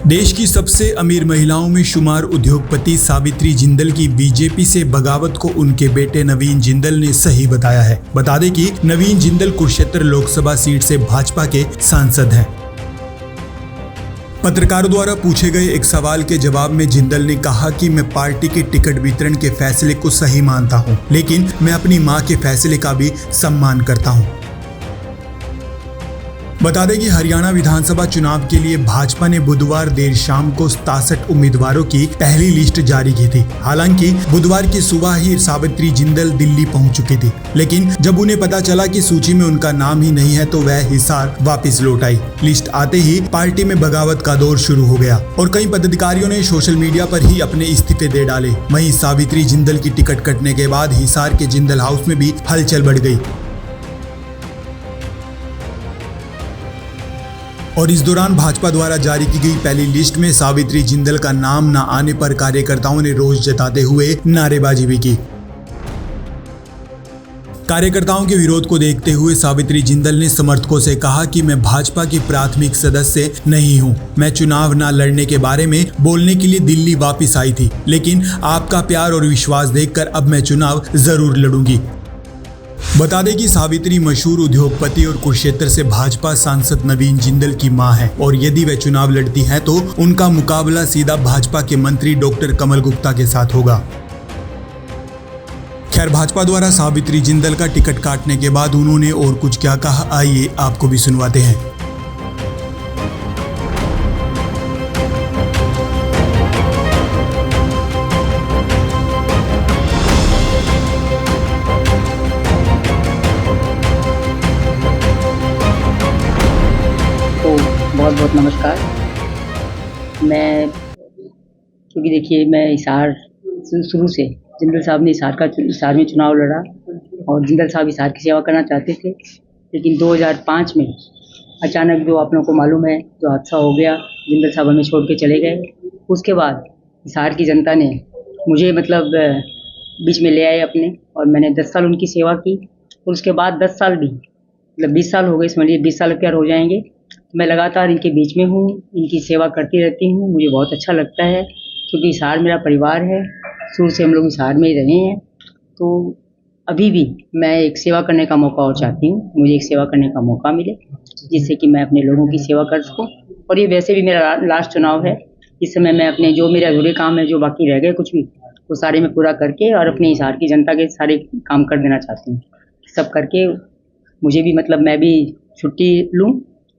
देश की सबसे अमीर महिलाओं में शुमार उद्योगपति सावित्री जिंदल की बीजेपी से बगावत को उनके बेटे नवीन जिंदल ने सही बताया है। बता दें कि नवीन जिंदल कुरुक्षेत्र लोकसभा सीट से भाजपा के सांसद हैं। पत्रकारों द्वारा पूछे गए एक सवाल के जवाब में जिंदल ने कहा कि मैं पार्टी के टिकट वितरण के फैसले को सही मानता हूं, लेकिन मैं अपनी मां के फैसले का भी सम्मान करता हूं। बता दें कि हरियाणा विधानसभा चुनाव के लिए भाजपा ने बुधवार देर शाम को 67 उम्मीदवारों की पहली लिस्ट जारी की थी। हालांकि बुधवार की सुबह ही सावित्री जिंदल दिल्ली पहुंच चुकी थी, लेकिन जब उन्हें पता चला कि सूची में उनका नाम ही नहीं है तो वह हिसार वापस लौट आई। लिस्ट आते ही पार्टी में बगावत का दौर शुरू हो गया और कई पदाधिकारियों ने सोशल मीडिया पर ही अपने इस्तीफे दे डाले। वहीं सावित्री जिंदल की टिकट कटने के बाद हिसार के जिंदल हाउस में भी हलचल बढ़ गई और इस दौरान भाजपा द्वारा जारी की गई पहली लिस्ट में सावित्री जिंदल का नाम न आने पर कार्यकर्ताओं ने रोष जताते हुए नारेबाजी भी की। कार्यकर्ताओं के विरोध को देखते हुए सावित्री जिंदल ने समर्थकों से कहा कि मैं भाजपा की प्राथमिक सदस्य नहीं हूं। मैं चुनाव न लड़ने के बारे में बोलने के लिए दिल्ली वापस आई थी, लेकिन आपका प्यार और विश्वास देखकर अब मैं चुनाव जरूर लड़ूंगी। बता दें कि सावित्री मशहूर उद्योगपति और कुरुक्षेत्र से भाजपा सांसद नवीन जिंदल की मां है और यदि वे चुनाव लड़ती हैं तो उनका मुकाबला सीधा भाजपा के मंत्री डॉक्टर कमल गुप्ता के साथ होगा। खैर, भाजपा द्वारा सावित्री जिंदल का टिकट काटने के बाद उन्होंने और कुछ क्या कहा, आइए आपको भी सुनवाते हैं। बहुत बहुत नमस्कार। मैं क्योंकि देखिए मैं हिसार शुरू से जिंदल साहब ने हिसार में चुनाव लड़ा और जिंदल साहब हिसार की सेवा करना चाहते थे, लेकिन 2005 में अचानक जो आप लोगों को मालूम है जो हादसा हो गया, जिंदल साहब हमें छोड़ के चले गए। उसके बाद हिसार की जनता ने मुझे बीच में ले आए अपने और मैंने 10 साल उनकी सेवा की और उसके बाद 10 साल भी 20 साल हो गए, समझिए 20 साल प्यार हो जाएंगे। मैं लगातार इनके बीच में हूँ, इनकी सेवा करती रहती हूँ। मुझे बहुत अच्छा लगता है क्योंकि हिसार मेरा परिवार है, शुरू से हम लोग हिसार में ही रहे हैं। तो अभी भी मैं एक सेवा करने का मौका और चाहती हूँ, मुझे एक सेवा करने का मौका मिले जिससे कि मैं अपने लोगों की सेवा कर सकूँ। और ये वैसे भी मेरा लास्ट चुनाव है, इस समय मैं अपने जो मेरे अधूरे काम है, जो बाकी रह गए कुछ भी, वो सारे मैं पूरा करके और अपने हिसार की जनता के सारे काम कर देना चाहती हूँ। सब करके मुझे भी मैं भी छुट्टी लूँ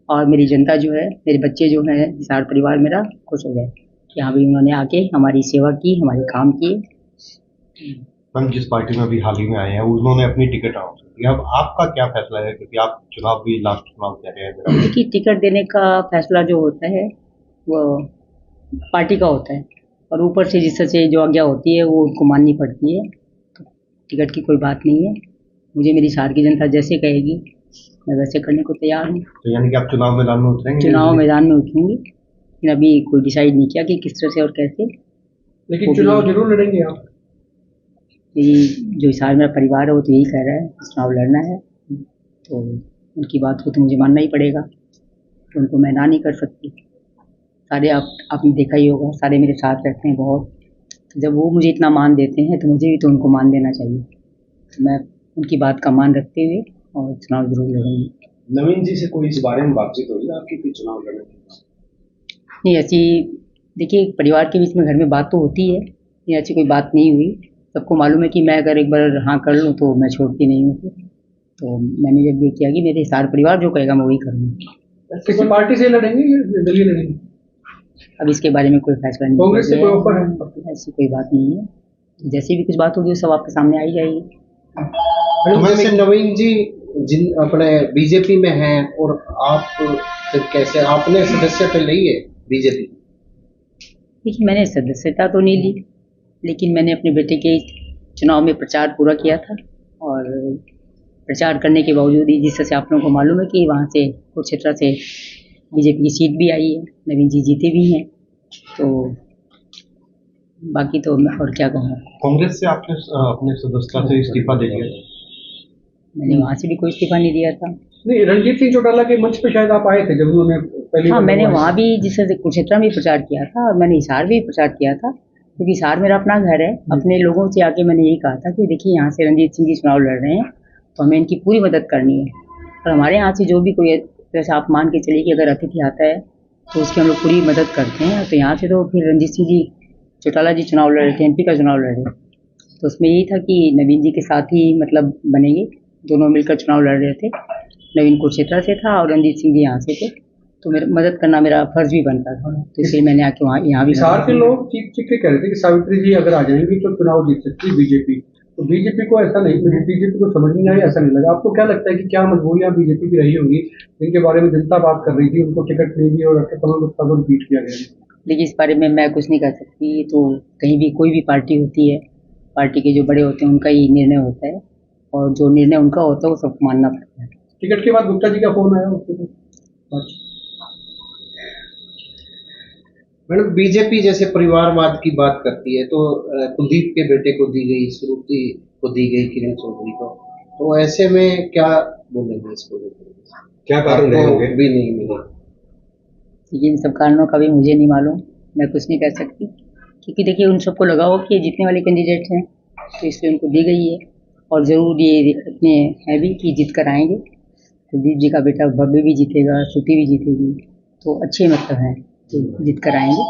और मेरी जनता जो है, मेरे बच्चे जो हैं, हिसार परिवार मेरा खुश हो जाए कि हाँ भाई उन्होंने आके हमारी सेवा की, हमारे काम किए। हम जिस पार्टी में अभी हाल ही में आए हैं उन्होंने अपनी टिकट आउट कर दिया, अब आपका क्या फैसला है? क्योंकि आप चुनाव भी लास्ट चुनाव कह रहे हैं। देखिए, टिकट देने का फैसला जो होता है वो पार्टी का होता है और ऊपर से जिससे जो आज्ञा होती है वो उनको माननी पड़ती है। तो टिकट की कोई बात नहीं है, मुझे मेरी हिसार की जनता जैसे कहेगी मैं वैसे करने को तैयार हूँ। तो यानी कि आप चुनाव मैदान में उतरेंगे? चुनाव मैदान में उतरूंगी, लेकिन अभी कोई डिसाइड नहीं किया कि किस तरह से और कैसे। लेकिन चुनाव जरूर लड़ेंगे आप? जो हिसार मेरा परिवार है वो तो यही कह रहा है चुनाव लड़ना है, तो उनकी बात को तो मुझे मानना ही पड़ेगा, तो उनको मैं ना नहीं कर सकती। सारे आपने देखा ही होगा, सारे मेरे साथ रहते हैं बहुत, तो जब वो मुझे इतना मान देते हैं तो मुझे भी तो उनको मान देना चाहिए। तो मैं उनकी बात का मान रखते हुए और चुनाव जरूर लड़ेंगे। नवीन जी से कोई इस बारे में बातचीत हुई आपकी कि चुनाव लड़ने की? नहीं, ऐसी देखिए परिवार के बीच में घर में बात तो होती है, ये ऐसी कोई बात नहीं हुई। सबको मालूम है कि मैं अगर एक बार हाँ कर लूँ तो मैं छोड़ती नहीं हूँ। तो मैंने जब ये किया कि मेरे हिसार परिवार जो कहेगा मैं वही करूँगी। किसी पार्टी से लड़ेंगे या दिल्ली लड़ेंगे? अब इसके बारे में कोई फैसला नहीं। कांग्रेस से कोई ऑफर है? ऐसी कोई बात नहीं है, जैसी भी कुछ बात होगी सब आपके सामने आई जाएगी। वैसे नवीन जी अपने बीजेपी में हैं और आप फिर कैसे आपने सदस्यता ली है बीजेपी? देखिए, मैंने सदस्यता तो नहीं ली, लेकिन मैंने अपने बेटे के चुनाव में प्रचार पूरा किया था और प्रचार करने के बावजूद ही जिस तरह से आप लोगों को मालूम है कि वहाँ से कुरुक्षेत्र से बीजेपी की सीट भी आई है, नवीन जी जीते भी हैं, तो बाकी तो मैं और क्या कहूँगा। कांग्रेस से आपने अपने सदस्यता से इस्तीफा दे दिया? मैंने वहाँ से भी कोई इस्तीफा नहीं दिया था। नहीं, रणजीत सिंह चौटाला के मंच पे शायद आप आए थे जब उन्होंने पहली हाँ, बार मैंने हुआ है। वहाँ भी जैसे कुरुक्षेत्र में भी प्रचार किया था और मैंने हिसार भी प्रचार किया था, क्योंकि हिसार मेरा अपना घर है। अपने लोगों से आके मैंने यही कहा था कि देखिए यहाँ से रणजीत सिंह जी चुनाव लड़ रहे हैं, तो हमें इनकी पूरी मदद करनी है। और हमारे यहाँ से जो भी कोई, जैसे आप मान के चलिए कि अगर अतिथि आता है तो उसकी हम लोग पूरी मदद करते हैं। तो यहाँ से तो फिर रणजीत सिंह जी चौटाला जी चुनाव लड़ रहे थे, MP का चुनाव लड़ रहे थे, तो उसमें यही था कि नवीन जी के साथ ही मतलब बनेंगे, दोनों मिलकर चुनाव लड़ रहे थे। नवीन कुरुक्षेत्र से था और रणजीत सिंह जी यहाँ से थे, तो मेरा मदद करना मेरा फर्ज भी बनता था, तो इसलिए मैंने आके वहाँ यहाँ भी हिसार के लोग चीख चीख के कह रहे थे कि सावित्री जी अगर आ जाएंगी तो चुनाव जीत सकती है बीजेपी। तो बीजेपी को ऐसा नहीं, मुझे बीजेपी को समझ नहीं आई, ऐसा नहीं लगा। आपको क्या लगता है कि क्या मजबूरियां बीजेपी की रही होंगी जिनके बारे में जनता बात कर रही थी, उनको टिकट नहीं दी और कमल गुप्ता को रिपीट किया गया? देखिए, इस बारे में मैं कुछ नहीं कर सकती। तो कहीं भी कोई भी पार्टी होती है, पार्टी के जो बड़े होते हैं उनका ही निर्णय होता है, और जो निर्णय उनका होता है वो सबको मानना पड़ता है। टिकट के बाद गुप्ता जी का फोन आया उसके बाद? मैडम, बीजेपी जैसे परिवारवाद की बात करती है तो कुलदीप के बेटे को दी गई, श्रुति को दी गई, किरण चौधरी को, तो ऐसे में क्या बोलेंगे इसको लेकर? क्या कारण रहे होंगे? भी नहीं मिला। इन सब कारणों का भी मुझे नहीं मालूम, मैं कुछ नहीं कह सकती, क्योंकि देखिए उन सबको लगा हो कि ये जीतने वाले कैंडिडेट हैं, तो इसलिए उनको दी गई है। और ज़रूर ये इतने हैं भी कि जीत कर आएंगे। कुलदीप जी का बेटा भव्य भी जीतेगा, श्रुति भी जीतेगी, तो अच्छे मतलब हैं, तो जीत कर आएंगे।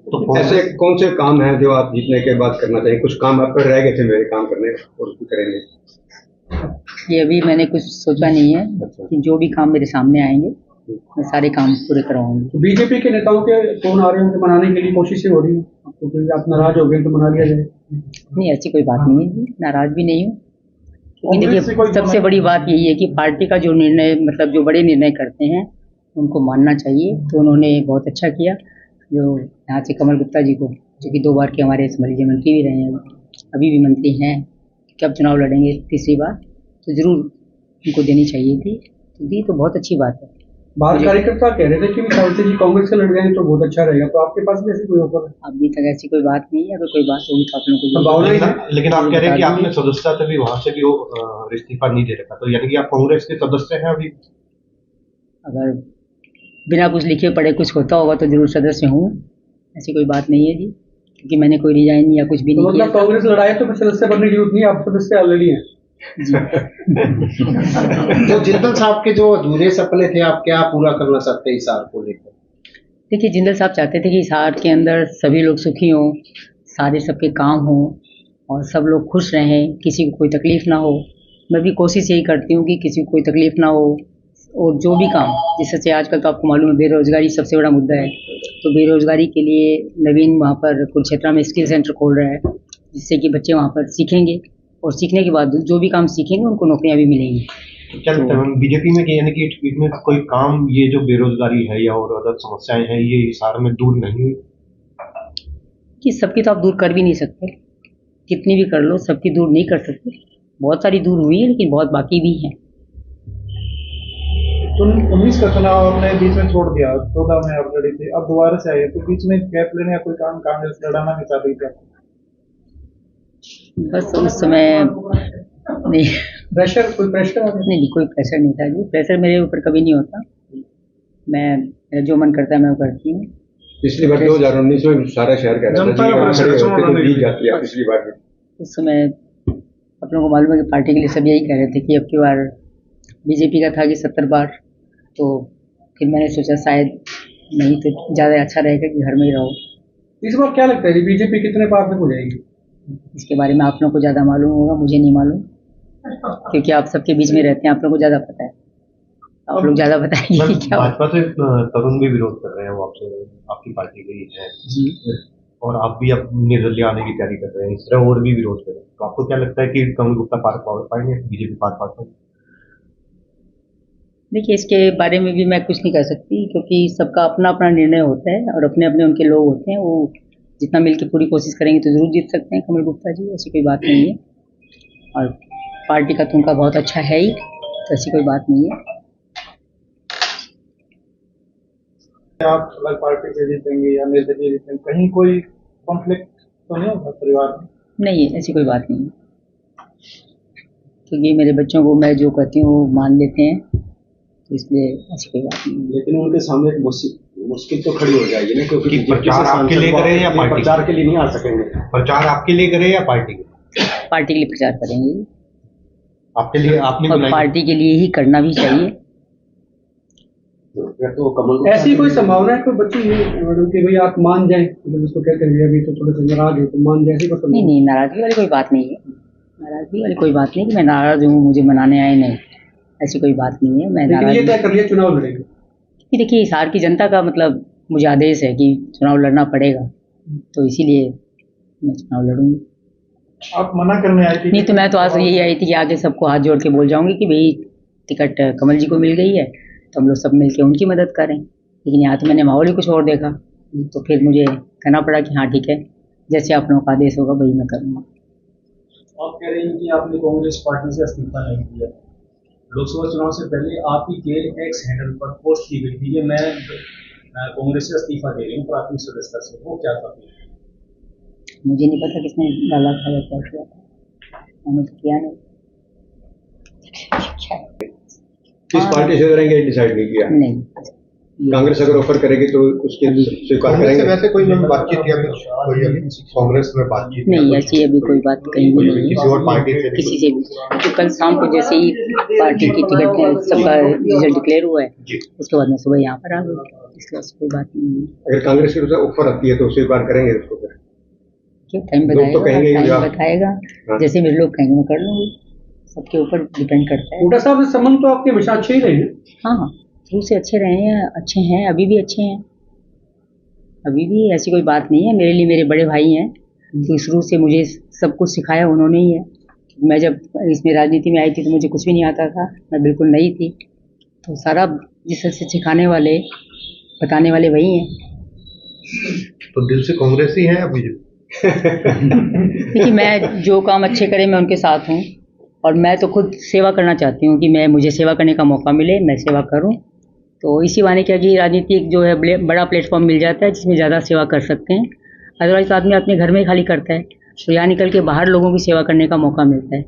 तो ऐसे कौन से काम हैं जो आप जीतने के बाद करना चाहिए? कुछ काम आप पर रह गए थे मेरे काम करने, और उसको करेंगे? ये अभी मैंने कुछ सोचा नहीं है, कि जो भी काम मेरे सामने आएंगे मैं सारे काम पूरे करवाऊंगी। तो बीजेपी के नेताओं के फोन आ रहे हैं, उनको मनाने के लिए कोशिशें हो रही हैं, तो फिर आप नाराज हो गए तो मना लिया जाए। नहीं, ऐसी कोई बात नहीं है जी, नाराज भी नहीं हूँ। क्योंकि कांग्रेस से देखिए कोई सबसे बड़ी बात यही है कि पार्टी का जो निर्णय, मतलब जो बड़े निर्णय करते हैं उनको मानना चाहिए। तो उन्होंने बहुत अच्छा किया, जो यहाँ से कमल गुप्ता जी को, जो कि 2 बार के हमारे समझिए मंत्री भी रहे हैं, अभी भी मंत्री हैं, कब चुनाव लड़ेंगे तीसरी बार, तो ज़रूर उनको देनी चाहिए थी, तो दी तो बहुत अच्छी बात है। बाहर कार्यकर्ता कह रहे थे कि सावित्री जी कांग्रेस से लड़ जाएंगे तो बहुत अच्छा रहेगा, तो आपके पास भी ऐसी कोई ऑफर है? अभी तक ऐसी कोई बात नहीं है, अगर कोई बात होगी तो आप लोगों को संभावना ही जरूर है। लेकिन आप कह रहे हैं कि बता आपने देंगे। सदस्यता से भी वहां से भी वो इस्तीफा नहीं दे रखा, तो यानी कि आप कांग्रेस के सदस्य हैं अभी? अगर बिना कुछ लिखे पढ़े कुछ होता होगा तो जरूर सदस्य हूँ, ऐसी कोई बात नहीं है जी, क्योंकि मैंने कोई रिजाइन या कुछ भी तो नहीं किया मतलब कांग्रेस लड़ाई तो फिर सदस्य बनने की जरूरत नहीं है, आप सदस्य ऑलरेडी हैं। जी। तो जिंदल साहब के जो अधूरे सपने थे, आप क्या पूरा करना चाहते हैं हिसार को लेकर? देखिए, जिंदल साहब चाहते थे कि हिसार के अंदर सभी लोग सुखी हों, सारे सबके काम हों और सब लोग खुश रहें, किसी को कोई तकलीफ़ ना हो। मैं भी कोशिश यही करती हूँ कि किसी को कोई तकलीफ़ ना हो, और जो भी काम, जैसे आजकल तो आपको मालूम है बेरोज़गारी सबसे बड़ा मुद्दा है, तो बेरोज़गारी के लिए नवीन वहाँ पर कुरुक्षेत्र में स्किल सेंटर खोल रहा है, जिससे कि बच्चे वहाँ पर सीखेंगे और सीखने के बाद जो भी काम सीखेंगे उनको नौकरियाँ भी मिलेंगी। क्या लगता है बीजेपी में कि यानी कि इसमें कोई काम, ये जो बेरोजगारी है या और अदर समस्याएं हैं, ये हिसार में दूर नहीं हुई? कि सबकी तो आप दूर कर भी नहीं सकते, कितनी भी कर लो सबकी दूर नहीं कर सकते। बहुत सारी दूर हुई है, लेकिन बहुत बाकी भी हैं। 19 का चुनाव आपने बीच में छोड़ दिया, 14 में आप लड़ी थी, अब दोबारा से आए, तो बीच में गैप लेने का कोई काम कांग्रेस लड़ाना नहीं चाह रही थी आपको? बस उस समय नहीं, प्रेशर, कोई प्रेशर आ गया? नहीं कोई प्रेशर नहीं था जी, प्रेशर मेरे ऊपर कभी नहीं होता। मेरा जो मन करता है मैं वो करती हूँ। पिछली बार 2019 में सारा शहर कह रहा था जनता जी का वहाँ खड़े प्रेशर होते तो चुनाव जीत जाती है पिछली बार भी। उस समय आप लोगों को मालूम है कि पार्टी के लिए सब यही कह रहे थे कि अब की बार बीजेपी का था कि 70 बार, तो फिर मैंने सोचा शायद नहीं तो ज़्यादा अच्छा रहेगा कि घर में ही रहो। इस बार क्या लगता है जी बीजेपी कितने पार तक हो जाएगी? इसके बारे में आप लोगों को ज़्यादा मालूम होगा, मुझे नहीं मालूम, क्योंकि आप सबके बीच में रहते हैं, आप लोगों को ज़्यादा पता है, आप लोग ज़्यादा बताएंगे कि क्या। भाजपा से तरुण भी विरोध कर रहे हैं, वो आपसे, आपकी पार्टी के ही है जी, और आप भी अब निर्दलीय आने की तैयारी कर रहे हैं, इस तरह और भी विरोध कर रहे हैं, तो आपको क्या लगता है कि कमल गुप्ता पार पाएंगे, बीजेपी पार पाएंगे? देखिए इसके बारे में भी मैं कुछ नहीं कह सकती, क्योंकि सबका अपना अपना निर्णय होता है और अपने अपने उनके लोग होते हैं, वो जितना मिलकर पूरी कोशिश करेंगे तो ज़रूर जीत सकते हैं कमल गुप्ता जी, ऐसी कोई बात नहीं है। और पार्टी का तो उनका बहुत अच्छा है ही, तो ऐसी कोई बात नहीं है। आप अलग पार्टी से जीतेंगे या निर्दलीय जीतेंगे, कहीं कोई कॉन्फ्लिक्ट तो नहीं होगा परिवार में? नहीं, ऐसी कोई बात नहीं है, क्योंकि मेरे बच्चों को मैं जो कहती हूँ वो मान लेते हैं, तो इसलिए ऐसी कोई बात नहीं है। लेकिन उनके सामने एक मुश्किल तो खड़ी हो जाएगी ना, क्योंकि कि बीजेपी प्रचार से आपके लिए सांसद करें या अपने पार्टी? प्रचार के लिए नहीं आ सकेंगे। प्रचार आपके लिए करें या पार्टी के? पार्टी के लिए प्रचार करेंगे आपके लिए आपने और बुलाई? पार्टी के लिए ही करना भी चाहिए। फिर तो कमल गुप्ता ऐसी कोई संभावना है कोई बच्ची है मैडम कि भाई आप मान जाए, मतलब जिसको कहते हैं अभी तो थोड़े से नाराज हो तो मान जाए, ऐसी कोई नहीं संभावना? नहीं, नाराजगी वाली कोई बात नहीं है। नाराजगी वाली कोई बात नहीं कि मैं नाराज हूँ, मुझे मनाने आए, नहीं, ऐसी कोई बात नहीं है। मैं लेकिन नाराज ये तय कर लिया चुनाव लड़ेंगे। कि देखिए हिसार की जनता का मतलब मुझे आदेश है कि चुनाव लड़ना पड़ेगा, तो इसीलिए मैं चुनाव लड़ूंगी। आप मना करने आई थी? नहीं तो मैं तो आज यही आई थी कि आगे सबको हाथ जोड़ के बोल जाऊंगी कि भाई टिकट कमल जी को मिल गई है, तो हम लोग सब मिलके उनकी मदद करें। लेकिन यहाँ तो मैंने माहौल ही कुछ और देखा, तो फिर मुझे कहना पड़ा कि हाँ ठीक है, जैसे आप लोगों का आदेश होगा वही मैं करूँगा। आप कह रही हैं कि आपने कांग्रेस पार्टी से इस्तीफा नहीं दिया। लोकसभा चुनाव से पहले आप ही के एक्स हैंडल पर पोस्ट की गई थी कि मैं कांग्रेस से इस्तीफा दे रही हूँ प्राथमिक सदस्यता से, वो क्या था? मुझे नहीं पता किसने डाला था या क्या किया था, मैंने तो किया नहीं। किस पार्टी से करेंगे डिसाइड नहीं किया। नहीं, कांग्रेस अगर ऑफर करेगी तो उसके स्वीकार कांग्रेस से करेंगे। वैसे कोई बातचीत या कुछ कोई अभी कांग्रेस में बातचीत या नहीं कुछ? ऐसी अभी कोई बात कहीं भी नहीं किसी और है पार्टी से किसी से भी। तो कल शाम को जैसे ही पार्टी की टिकट सबका रिजल्ट डिक्लेयर हुआ है, जी। उसके बाद मैं सुबह यहाँ पर आ गई, इसके बाद कोई बात नहीं है। अगर कांग्रेस की तरफ से ऑफर आती है तो स्वीकार करेंगे उसको फिर। जो टाइम लोग तो कहेंगे कि बताएगा, आप- टाइम बताएगा, हाँ। जैसे मेरे लोग कहेंगे मैं कर लूँगी, सबके ऊपर डिपेंड करता है। कोटा साहब से संबंध तो आपके हमेशा अच्छे ही रहे हैं। हाँ हाँ, शुरू से अच्छे रहे हैं, अच्छे हैं, अभी भी अच्छे हैं, अभी भी ऐसी कोई बात नहीं है। मेरे लिए मेरे बड़े भाई हैं, तो शुरू से मुझे सब कुछ सिखाया उन्होंने ही है। मैं जब इसमें राजनीति में आई थी तो मुझे कुछ भी नहीं आता था, मैं बिल्कुल नई थी, तो सारा जिस से सिखाने वाले बताने वाले वही हैं। तो दिल से कांग्रेस ही है या बीजेपी? देखिए मैं जो काम अच्छे करे मैं उनके साथ हूँ, और मैं तो खुद सेवा करना चाहती हूँ कि मुझे सेवा करने का मौका मिले, मैं सेवा करूँ। तो इसी बहाने क्या कि राजनीति एक जो है बड़ा प्लेटफॉर्म मिल जाता है जिसमें ज़्यादा सेवा कर सकते हैं। अदरवाइज आदमी अपने घर में ही खाली करता है, तो यहाँ निकल के बाहर लोगों की सेवा करने का मौका मिलता है।